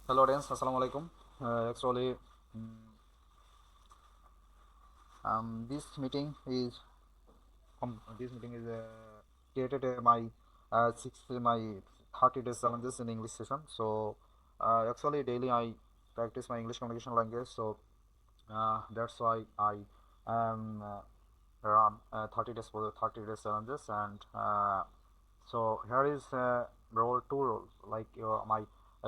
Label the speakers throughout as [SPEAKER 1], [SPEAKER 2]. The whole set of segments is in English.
[SPEAKER 1] Hello audience, assalamu alaikum. Actually, mm, this meeting is created my 30 days challenges in English session. So actually daily I practice my English communication language. So that's why I run 30 days for the 30 days challenges. And so here is two roles, like my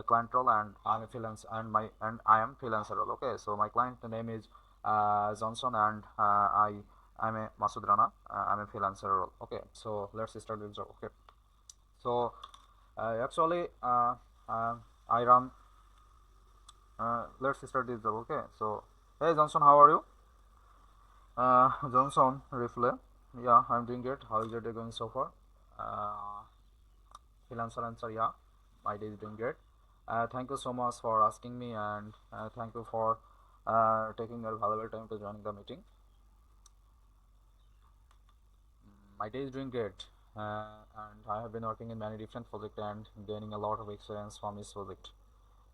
[SPEAKER 1] client role, and I'm a freelance, and I am freelancer role. Okay, so my client name is Johnson, and I'm a Masud Rana. I'm a freelancer role. Okay, so let's start this job. Okay, so actually uh, I run. Let's start this job. Okay, so hey Johnson, how are you? Johnson Rifle. Yeah, I'm doing great. How is your day going so far? Uh, Freelancer answer, yeah, my day is doing great. Thank you so much for asking me, and thank you for taking your valuable time to join the meeting. My day is doing great, and I have been working in many different projects and gaining a lot of experience from this project.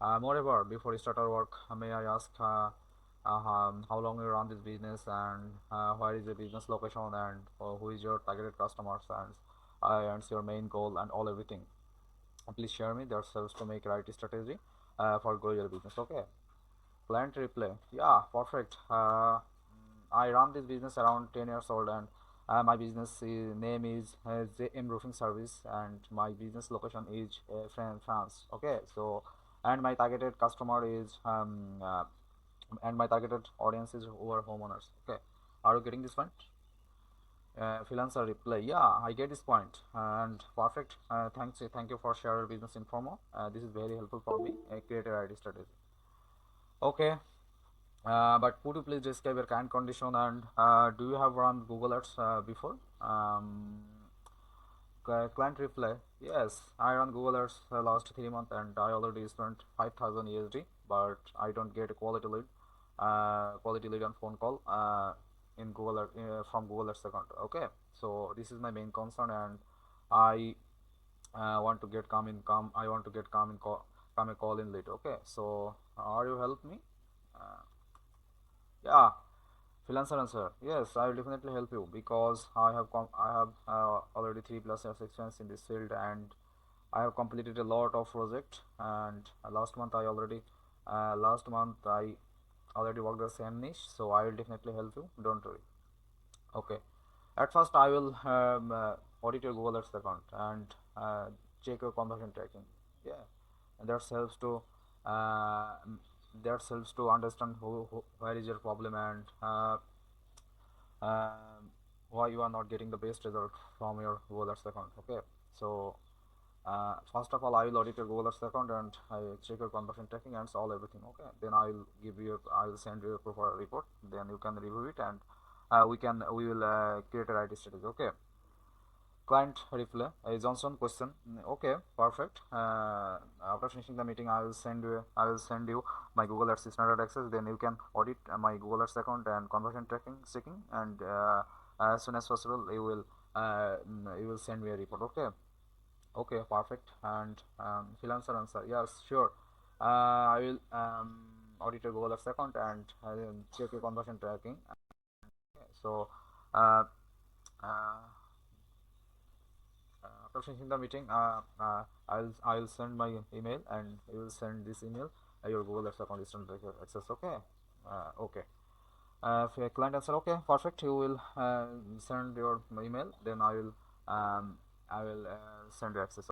[SPEAKER 1] Moreover, before we start our work, may I ask how long you run this business, and where is the business location, and who is your targeted customers, and your main goal, and all everything. Please share me that helps to make right strategy for grow your business. Okay, client replay, yeah, perfect. I run this business around 10 years old, and my business name is JM Roofing Service, and my business location is France. Okay, so and my targeted customer is and my targeted audience is over homeowners. Okay, are you getting this point? Freelancer reply, yeah, I get this point, and perfect. Thank you for sharing business info. This is very helpful for me. Create a ID strategy. Okay, but could you please describe your current condition, and do you have run Google Ads before? Client reply, yes, I run Google Ads last 3 months, and I already spent 5,000 USD, but I don't get a quality lead on phone call in from Google Ads account. Okay, so this is my main concern, and I want to get come I want to get come a call in late. Okay, so are you help me? Uh, yeah, freelancer answer. Yes, I will definitely help you because I have already 3+ years experience in this field, and I have completed a lot of project. And last month I already worked the same niche, so I will definitely help you. Don't worry. Okay. At first, I will audit your Google Ads account and check your conversion tracking. Yeah, and uh, that helps to understand where is your problem, and um why you are not getting the best result from your Google Ads account. Okay, so first of all, I will audit your Google Ads account, and I check your conversion tracking and all everything. Okay, then I will send you a proper report. Then you can review it, and we will create a right strategy. Okay. Client reply, Johnson question. Okay, perfect. After finishing the meeting, I will send you my Google Ads standard access. Then you can audit my Google Ads account and conversion tracking checking, and as soon as possible, you will send me a report. Okay. Okay, perfect. And freelancer answer, yes, sure. I will audit your Google Ads account, and check your conversion tracking. Okay, so uh, uh, after finishing the meeting, I'll send my email, and you will send this email your Google Ads account is under access. Okay, okay. If your client answer, okay, perfect. You will send your email, then I will send you access.